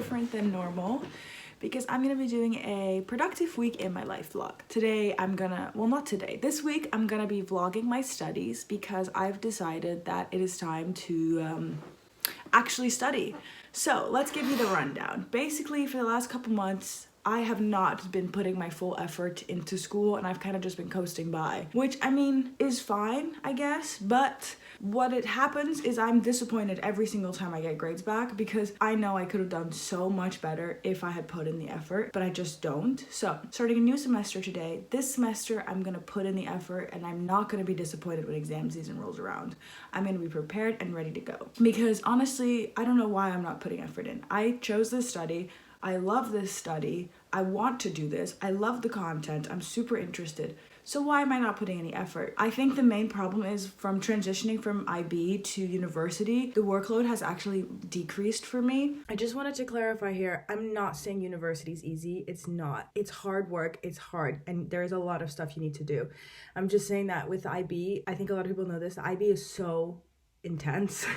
different than normal because I'm gonna be doing a productive week in my life vlog. Today this week I'm gonna be vlogging my studies because I've decided that it is time to actually study. So let's give you the rundown. Basically, for the last couple months, I have not been putting my full effort into school and I've kind of just been coasting by, which I mean is fine, I guess, but what it happens is I'm disappointed every single time I get grades back because I know I could have done so much better if I had put in the effort, but I just don't. So starting a new semester today, this semester I'm gonna put in the effort and I'm not gonna be disappointed when exam season rolls around. I'm gonna be prepared and ready to go because honestly, I don't know why I'm not putting effort in. I chose this study. I love this study. I want to do this. I love the content. I'm super interested. So why am I not putting any effort? I think the main problem is from transitioning from IB to university, the workload has actually decreased for me. I just wanted to clarify here, I'm not saying university is easy. It's not. It's hard work. It's hard. And there's a lot of stuff you need to do. I'm just saying that with IB, I think a lot of people know this, the IB is so intense.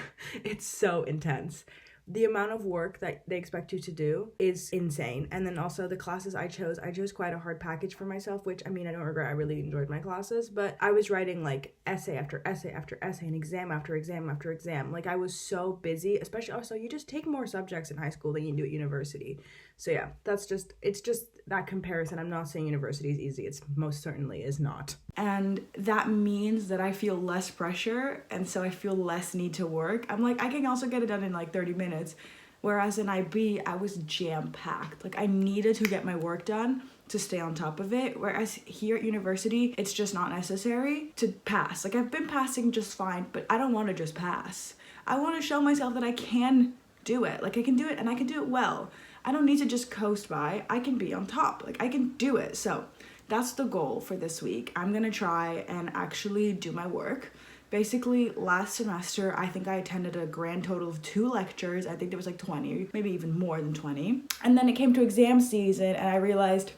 It's so intense. The amount of work that they expect you to do is insane. And then also the classes I chose quite a hard package for myself, which I mean, I don't regret, I really enjoyed my classes, but I was writing like essay after essay after essay and exam after exam after exam. Like I was so busy, especially also you just take more subjects in high school than you do at university. So yeah, it's just that comparison. I'm not saying university is easy. It's most certainly is not. And that means that I feel less pressure. And so I feel less need to work. I'm like, I can also get it done in like 30 minutes. Whereas in IB, I was jam-packed. Like I needed to get my work done to stay on top of it. Whereas here at university, it's just not necessary to pass. Like I've been passing just fine, but I don't want to just pass. I want to show myself that I can do it. Like I can do it and I can do it well. I don't need to just coast by. I can be on top. Like I can do it. So that's the goal for this week. I'm gonna try and actually do my work. Basically, last semester, I think I attended a grand total of 2 lectures. I think there was like 20, maybe even more than 20. And then it came to exam season and I realized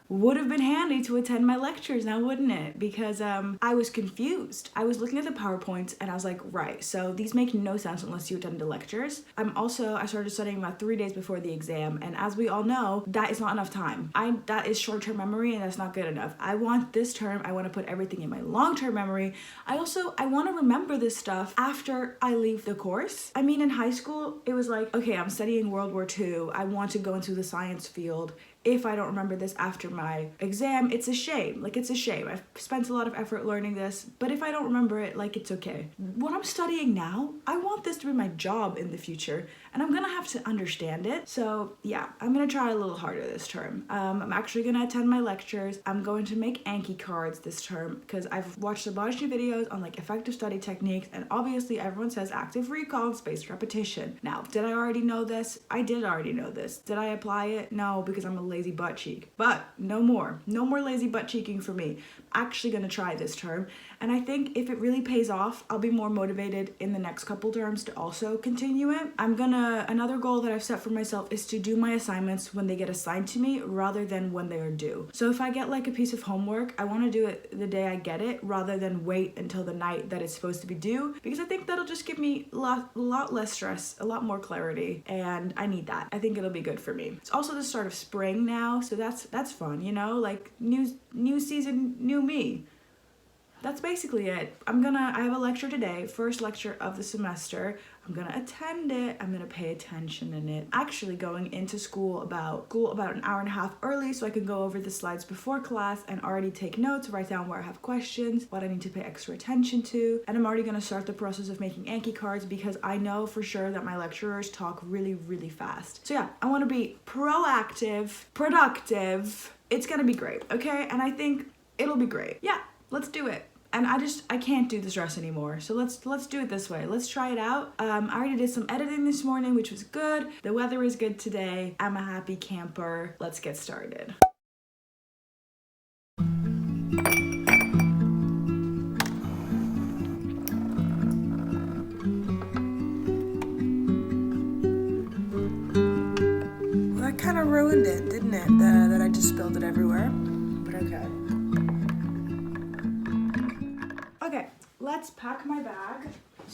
would have been handy to attend my lectures now, wouldn't it? Because I was confused. I was looking at the PowerPoints and I was like, right, so these make no sense unless you attend the lectures. I started studying about 3 days before the exam, and as we all know, that is not enough time. That is short-term memory and that's not good enough. I want this term, I want to put everything in my long-term memory. I want to remember this stuff after I leave the course. I mean, in high school, it was like, okay, I'm studying World War II. I want to go into the science field. If I don't remember this after my exam, it's a shame. Like, it's a shame. I've spent a lot of effort learning this, but if I don't remember it, like, it's okay. What I'm studying now, I want this to be my job in the future, and I'm gonna have to understand it. So yeah, I'm gonna try a little harder this term. I'm actually gonna attend my lectures. I'm going to make Anki cards this term because I've watched a bunch of videos on like effective study techniques, and obviously everyone says active recall and spaced repetition. Now, did I already know this? I did already know this. Did I apply it? No, because I'm a lazy butt cheek. But no more lazy butt cheeking for me. I'm actually gonna try this term, and I think if it really pays off, I'll be more motivated in the next couple terms to also continue it. Another goal that I've set for myself is to do my assignments when they get assigned to me rather than when they are due. So if I get like a piece of homework, I want to do it the day I get it rather than wait until the night that it's supposed to be due, because I think that'll just give me a lot less stress, a lot more clarity, and I need that. I think it'll be good for me. It's also the start of spring now, so that's fun, you know, like new season, new me. That's basically it. I have a lecture today, first lecture of the semester. I'm gonna attend it. I'm gonna pay attention in it. Actually going into school about an hour and a half early so I can go over the slides before class and already take notes, write down where I have questions, what I need to pay extra attention to. And I'm already gonna start the process of making Anki cards because I know for sure that my lecturers talk really, really fast. So yeah, I wanna be proactive, productive. It's gonna be great, okay? And I think it'll be great. Yeah, let's do it. And I can't do this dress anymore. So let's do it this way. Let's try it out. I already did some editing this morning, which was good. The weather is good today. I'm a happy camper. Let's get started. Well, that kind of ruined it, didn't it? That I just spilled it everywhere. But okay. Okay, let's pack my bag.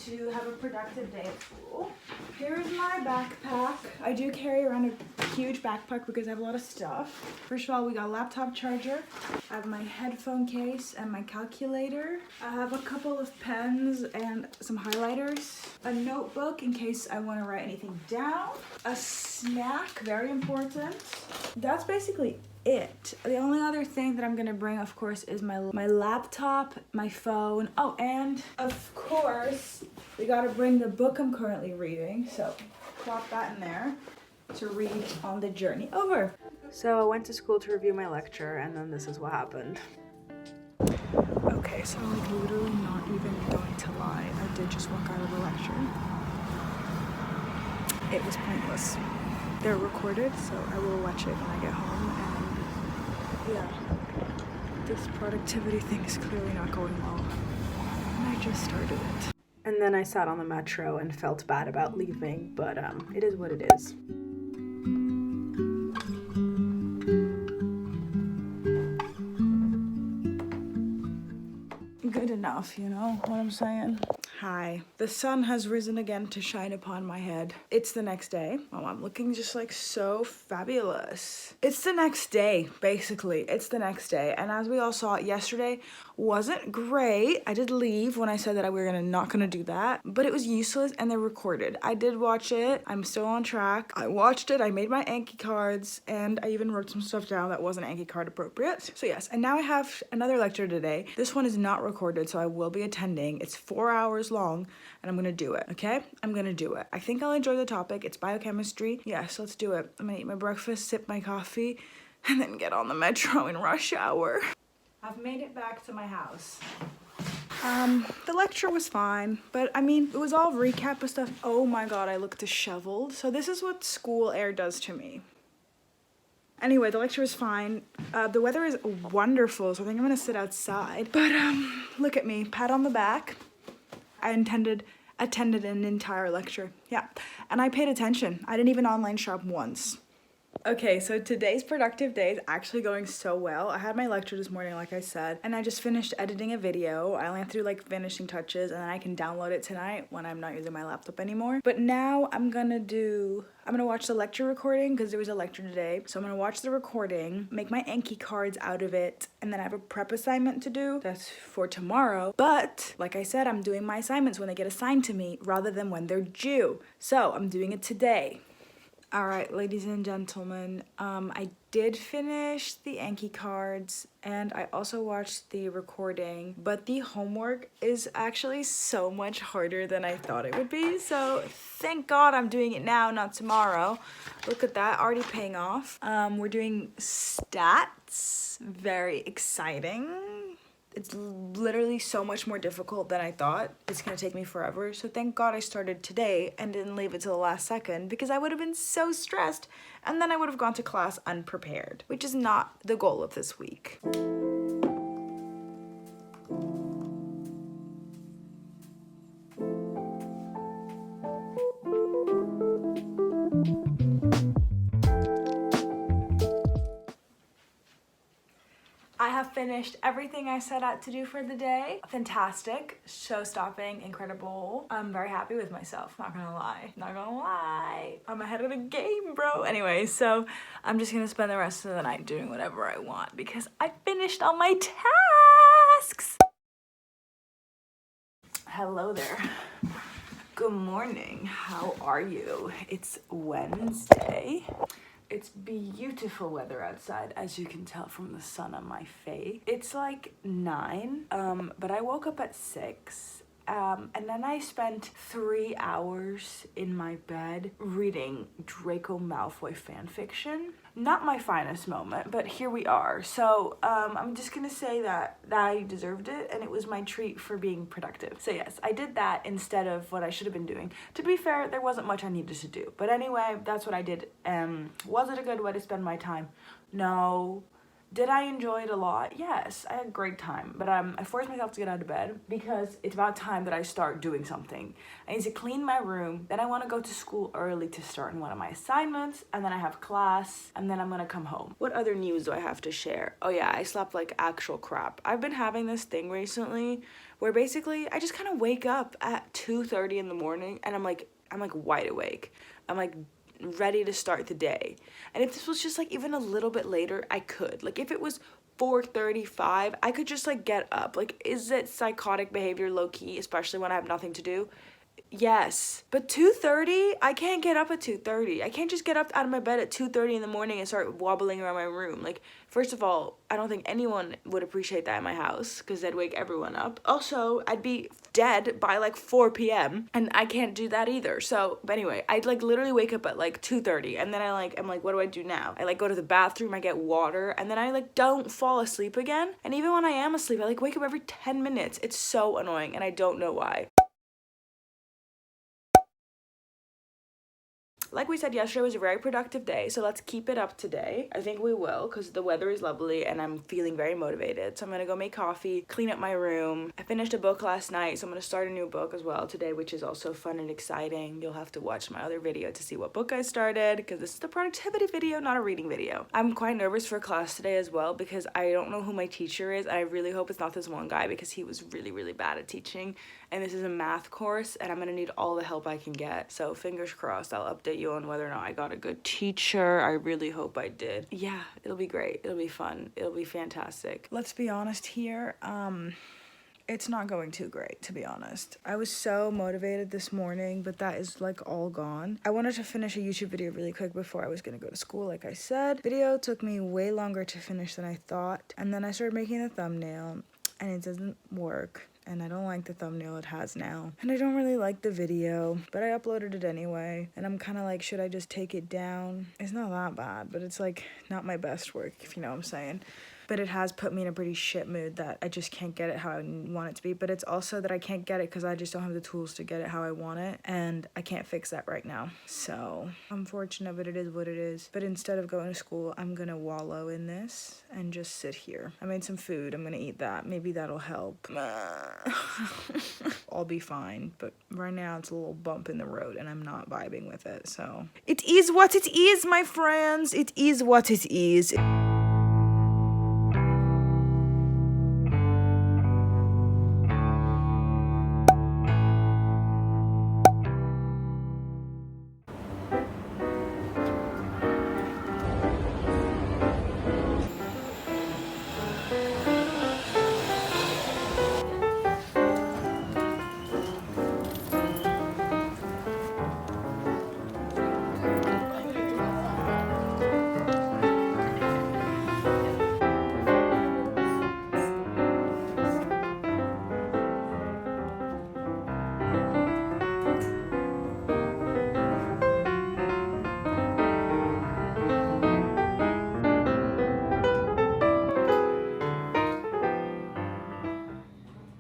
to have a productive day at school. Here's my backpack. I do carry around a huge backpack because I have a lot of stuff. First of all, we got a laptop charger. I have my headphone case and my calculator. I have a couple of pens and some highlighters. A notebook in case I want to write anything down. A snack, very important. That's basically it. The only other thing that I'm gonna bring, of course, is my laptop, my phone. Oh, and of course, we gotta bring the book I'm currently reading. So plop that in there to read on the journey over. So I went to school to review my lecture, and then this is what happened. Okay, so I'm like literally not even going to lie. I did just walk out of the lecture. It was pointless. They're recorded, so I will watch it when I get home. And yeah, this productivity thing is clearly not going well. And I just started it. And then I sat on the metro and felt bad about leaving, but it is what it is. Good enough, you know what I'm saying? Hi. The sun has risen again to shine upon my head. It's the next day. Oh, I'm looking just like so fabulous. It's the next day, basically. It's the next day. And as we all saw, yesterday wasn't great. I did leave when I said that we were not gonna do that, but it was useless and they're recorded. I did watch it. I'm still on track. I watched it. I made my Anki cards and I even wrote some stuff down that wasn't Anki card appropriate. So yes, and now I have another lecture today. This one is not recorded, so I will be attending. It's 4 hours long and I'm gonna do it, okay? I'm gonna do it. I think I'll enjoy the topic. It's biochemistry. Yes, let's do it. I'm gonna eat my breakfast, sip my coffee, and then get on the metro in rush hour. I've made it back to my house. The lecture was fine, but I mean, it was all recap of stuff. Oh my God, I look disheveled. So this is what school air does to me. Anyway, the lecture was fine. The weather is wonderful, so I think I'm gonna sit outside. But look at me, pat on the back. I attended an entire lecture, yeah. And I paid attention. I didn't even online shop once. Okay, so today's productive day is actually going so well. I had my lecture this morning, like I said, and I just finished editing a video. I only have to do like finishing touches and then I can download it tonight when I'm not using my laptop anymore. But now I'm gonna watch the lecture recording because there was a lecture today. So I'm gonna watch the recording, make my Anki cards out of it, and then I have a prep assignment to do. That's for tomorrow. But like I said, I'm doing my assignments when they get assigned to me rather than when they're due. So I'm doing it today. All right, ladies and gentlemen, I did finish the Anki cards and I also watched the recording, but the homework is actually so much harder than I thought it would be. So thank God I'm doing it now, not tomorrow. Look at that, already paying off. We're doing stats, very exciting. It's literally so much more difficult than I thought. It's gonna take me forever. So thank God I started today and didn't leave it till the last second because I would have been so stressed and then I would have gone to class unprepared, which is not the goal of this week. I have finished everything I set out to do for the day. Fantastic, show-stopping, incredible. I'm very happy with myself, not gonna lie. Not gonna lie. I'm ahead of the game, bro. Anyway, so I'm just gonna spend the rest of the night doing whatever I want because I finished all my tasks. Hello there. Good morning, how are you? It's Wednesday. It's beautiful weather outside, as you can tell from the sun on my face. It's like 9, but I woke up at 6, and then I spent 3 hours in my bed reading Draco Malfoy fanfiction. Not my finest moment, but here we are. So I'm just gonna say that I deserved it and it was my treat for being productive. So yes, I did that instead of what I should have been doing. To be fair, there wasn't much I needed to do. But anyway, that's what I did. Was it a good way to spend my time? No, Did I enjoy it a lot? Yes, I had a great time. But I forced myself to get out of bed because it's about time that I start doing something. I need to clean my room. Then I want to go to school early to start on one of my assignments. And then I have class. And then I'm going to come home. What other news do I have to share? Oh yeah, I slept like actual crap. I've been having this thing recently where basically I just kind of wake up at 2:30 in the morning and I'm like wide awake. I'm like ready to start the day. And if this was just like even a little bit later, I could. Like if it was 4:35, I could just like get up. Like, is it psychotic behavior low key, especially when I have nothing to do? Yes, but 2:30, I can't get up at 2:30. I can't just get up out of my bed at 2:30 in the morning and start wobbling around my room. Like, first of all, I don't think anyone would appreciate that in my house because I'd wake everyone up. Also, I'd be dead by like 4 p.m. and I can't do that either. So, but anyway, I'd like literally wake up at like 2:30 and then I'm like, what do I do now? I like go to the bathroom, I get water, and then I like don't fall asleep again. And even when I am asleep, I like wake up every 10 minutes. It's so annoying and I don't know why. Like we said, yesterday was a very productive day, so let's keep it up today. I think we will, because the weather is lovely and I'm feeling very motivated. So I'm gonna go make coffee, clean up my room. I finished a book last night, so I'm gonna start a new book as well today, which is also fun and exciting. You'll have to watch my other video to see what book I started, because this is the productivity video, not a reading video. I'm quite nervous for class today as well, because I don't know who my teacher is, and I really hope it's not this one guy, because he was really, really bad at teaching. And this is a math course, and I'm gonna need all the help I can get. So fingers crossed, I'll update you on whether or not I got a good teacher. I really hope I did. Yeah, it'll be great. It'll be fun. It'll be fantastic. Let's be honest here. It's not going too great, to be honest. I was so motivated this morning, but that is like all gone. I wanted to finish a YouTube video really quick before I was gonna go to school, like I said. Video took me way longer to finish than I thought. And then I started making the thumbnail and it doesn't work. And I don't like the thumbnail it has now. And I don't really like the video, but I uploaded it anyway. And I'm kind of like, should I just take it down? It's not that bad, but it's like not my best work, if you know what I'm saying. But it has put me in a pretty shit mood that I just can't get it how I want it to be. But it's also that I can't get it because I just don't have the tools to get it how I want it. And I can't fix that right now. So, unfortunate, but it is what it is. But instead of going to school, I'm going to wallow in this and just sit here. I made some food. I'm going to eat that. Maybe that'll help. I'll be fine. But right now, it's a little bump in the road and I'm not vibing with it. So, it is what it is, my friends. It is what it is.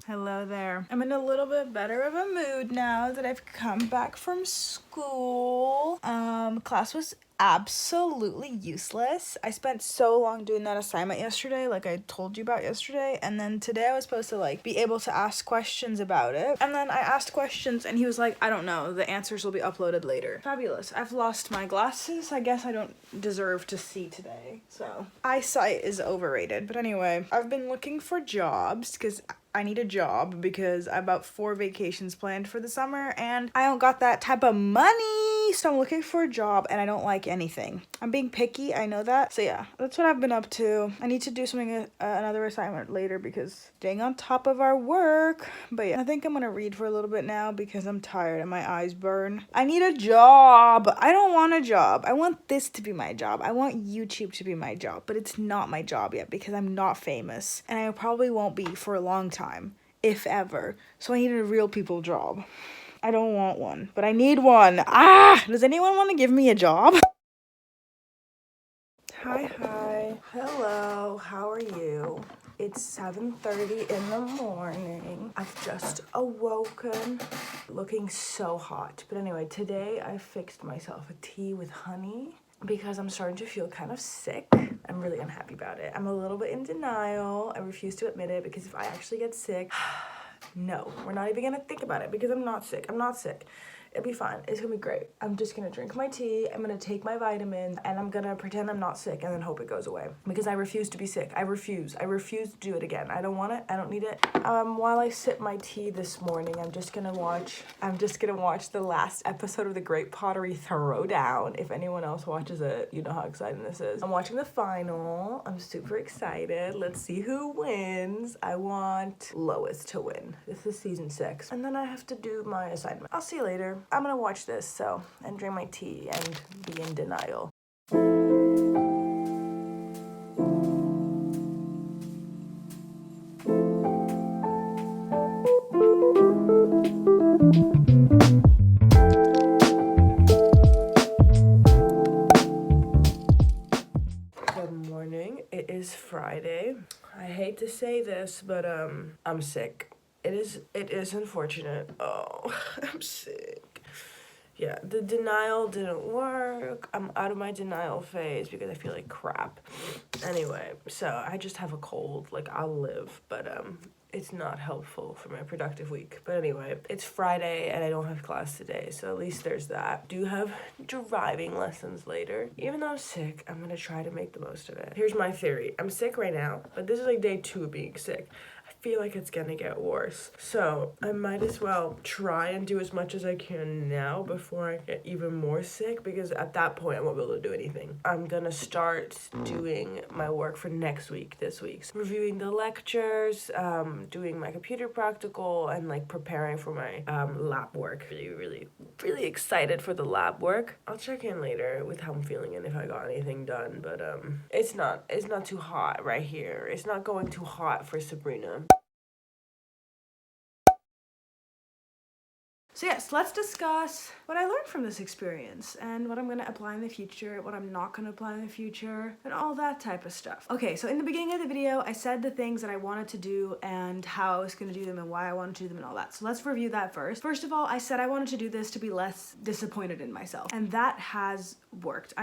Hello there. I'm in a little bit better of a mood now that I've come back from school. Class was absolutely useless. I spent so long doing that assignment yesterday, like I told you about yesterday, and then today I was supposed to like be able to ask questions about it. And then I asked questions and he was like, I don't know, the answers will be uploaded later. Fabulous. I've lost my glasses. I guess I don't deserve to see today. So, eyesight is overrated. But anyway, I've been looking for jobs because I need a job because I have about 4 vacations planned for the summer and I don't got that type of money. So I'm looking for a job and I don't like anything. I'm being picky, I know that. So yeah, that's what I've been up to. I need to do something, another assignment later because staying on top of our work. But yeah, I think I'm gonna read for a little bit now because I'm tired and my eyes burn. I need a job. I don't want a job. I want this to be my job. I want YouTube to be my job, but it's not my job yet because I'm not famous and I probably won't be for a long time, if ever. So I need a real people job. I don't want one, but I need one. Does anyone want to give me a job? Hi. Hello, how are you? It's 7:30 in the morning. I've just awoken, looking so hot. But anyway, today I fixed myself a tea with honey. because I'm starting to feel kind of sick. I'm really unhappy about it. I'm a little bit in denial. I refuse to admit it because if I actually get sick, no, we're not even gonna think about it because I'm not sick. I'm not sick. It'll be fine. It's gonna be great. I'm just gonna drink my tea. I'm gonna take my vitamins and I'm gonna pretend I'm not sick and then hope it goes away because I refuse to be sick. I refuse to do it again. I don't want it. I don't need it. While I sip my tea this morning, I'm just gonna watch the last episode of The Great Pottery Throwdown. If anyone else watches it, you know how exciting this is. I'm watching the final. I'm super excited. Let's see who wins. I want Lois to win. This is season 6. And then I have to do my assignment. I'll see you later. I'm gonna watch this, and drink my tea and be in denial. Good morning. It is Friday. I hate to say this, but I'm sick. It is unfortunate. Oh, I'm sick. Yeah, the denial didn't work. I'm out of my denial phase because I feel like crap. Anyway, so I just have a cold. Like, I'll live, but it's not helpful for my productive week. But anyway, it's Friday and I don't have class today, so at least there's that. Do have driving lessons later. Even though I'm sick, I'm gonna try to make the most of it. Here's my theory. I'm sick right now, but this is like day 2 of being sick. I feel like it's gonna get worse. So I might as well try and do as much as I can now before I get even more sick, because at that point I won't be able to do anything. I'm gonna start doing my work for next week, this week. So reviewing the lectures, doing my computer practical, and like preparing for my lab work. Really excited for the lab work. I'll check in later with how I'm feeling and if I got anything done, but it's not too hot right here. It's not going too hot for Sabrina. So yes, let's discuss what I learned from this experience and what I'm going to apply in the future, what I'm not going to apply in the future, and all that type of stuff. Okay, so in the beginning of the video, I said the things that I wanted to do and how I was going to do them and why I wanted to do them and all that. So let's review that first. First of all, I said I wanted to do this to be less disappointed in myself, and that has worked.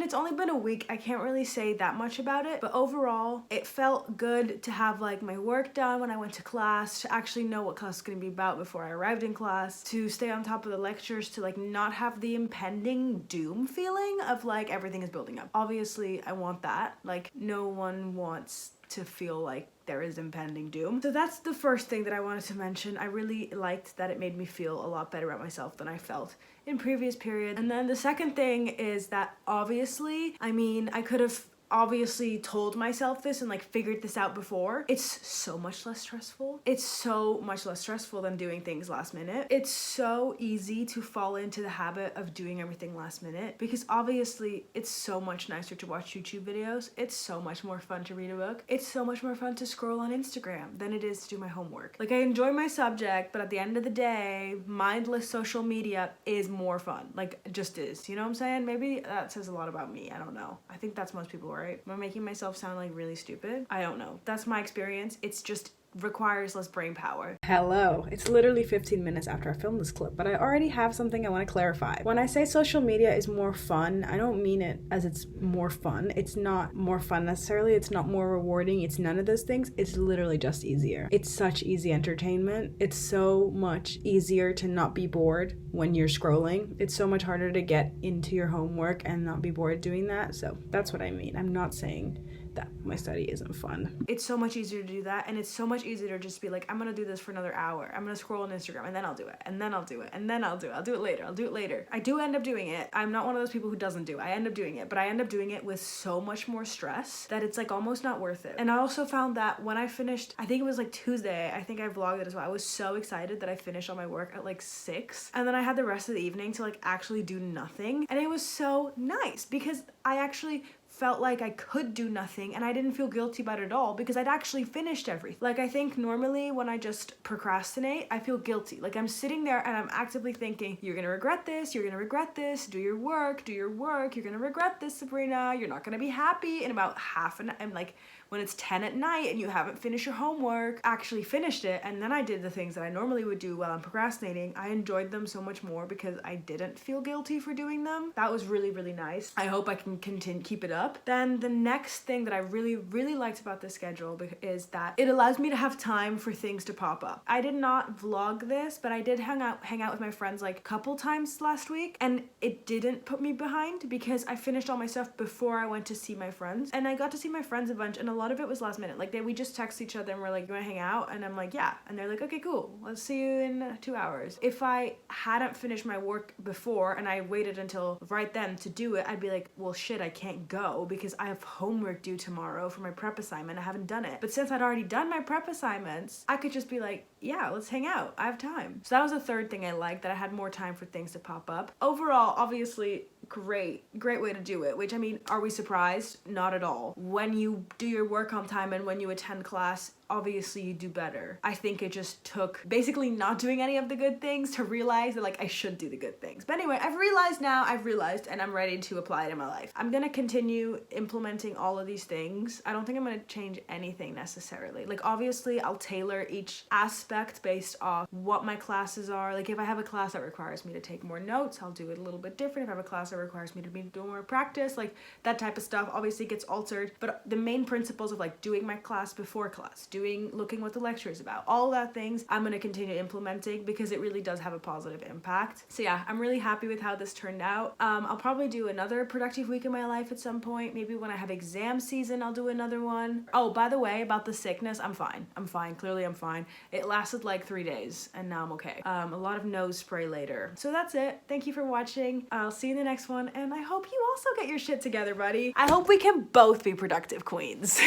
It's only been a week. I can't really say that much about it, but overall, it felt good to have like my work done when I went to class, to actually know what class is going to be about before I arrived in class, to stay on top of the lectures, to like not have the impending doom feeling of like everything is building up. Obviously, I want that. Like, no one wants to feel like there is impending doom. So that's the first thing that I wanted to mention. I really liked that it made me feel a lot better about myself than I felt in previous periods. And then the second thing is that obviously, I could have obviously told myself this and like figured this out before. It's so much less stressful. It's so much less stressful than doing things last minute. It's so easy to fall into the habit of doing everything last minute because obviously it's so much nicer to watch YouTube videos. It's so much more fun to read a book. It's so much more fun to scroll on Instagram than it is to do my homework. Like, I enjoy my subject, but at the end of the day, mindless social media is more fun. Like, it just is. You know what I'm saying? Maybe that says a lot about me. I don't know. I think that's most people, right? Am I making myself sound like really stupid? I don't know. That's my experience. It's just requires less brain power. Hello. It's literally 15 minutes after I filmed this clip, but I already have something I want to clarify. When I say social media is more fun, I don't mean it as it's more fun. It's not more fun necessarily. It's not more rewarding. It's none of those things. It's literally just easier. It's such easy entertainment. It's so much easier to not be bored when you're scrolling. It's so much harder to get into your homework and not be bored doing that. So that's what I mean. I'm not saying that my study isn't fun. It's so much easier to do that, and it's so much easier to just be like, I'm gonna do this for another hour. I'm gonna scroll on Instagram, and then I'll do it, and then I'll do it, and then I'll do it. I'll do it later. I do end up doing it. I'm not one of those people who doesn't do it. I end up doing it, but I end up doing it with so much more stress that it's like almost not worth it. And I also found that when I finished, I think it was like Tuesday, I think I vlogged it as well. I was so excited that I finished all my work at like 6, and then I had the rest of the evening to like actually do nothing, and it was so nice because I actually felt like I could do nothing, and I didn't feel guilty about it at all because I'd actually finished everything. Like, I think normally when I just procrastinate, I feel guilty. Like, I'm sitting there and I'm actively thinking, you're gonna regret this, you're gonna regret this, do your work, you're gonna regret this, Sabrina, you're not gonna be happy in about half an hour. And like, when it's 10 at night and you haven't finished your homework, actually finished it, and then I did the things that I normally would do while I'm procrastinating, I enjoyed them so much more because I didn't feel guilty for doing them. That was really, really nice. I hope I can keep it up. Then the next thing that I really, really liked about this schedule is that it allows me to have time for things to pop up. I did not vlog this, but I did hang out with my friends like a couple times last week, and it didn't put me behind because I finished all my stuff before I went to see my friends, and I got to see my friends a bunch, and a lot of it was last minute. Like, we just text each other and we're like, you wanna hang out? And I'm like, yeah. And they're like, okay, cool, let's see you in 2 hours. If I hadn't finished my work before and I waited until right then to do it, I'd be like, well, shit, I can't go because I have homework due tomorrow for my prep assignment. I haven't done it. But since I'd already done my prep assignments, I could just be like, yeah, let's hang out, I have time. So that was the third thing I liked, that I had more time for things to pop up. Overall, obviously, great way to do it, which, I mean, are we surprised? Not at all. When you do your work on time and when you attend class, obviously you do better. I think it just took basically not doing any of the good things to realize that, like, I should do the good things. But anyway, I've realized and I'm ready to apply it in my life. I'm gonna continue implementing all of these things. I don't think I'm gonna change anything necessarily. Like, obviously I'll tailor each aspect based off what my classes are. Like, if I have a class that requires me to take more notes, I'll do it a little bit different. If I have a class that requires me to be doing more practice, like, that type of stuff obviously gets altered. But the main principles of, like, doing my class before class, looking what the lecture is about, all that things I'm going to continue implementing because it really does have a positive impact. So yeah, I'm really happy with how this turned out. I'll probably do another productive week in my life at some point. Maybe when I have exam season, I'll do another one. Oh, by the way, about the sickness, I'm fine. Clearly I'm fine. It lasted like 3 days and now I'm okay. A lot of nose spray later. So that's it. Thank you for watching. I'll see you in the next one, and I hope you also get your shit together, buddy. I hope we can both be productive queens.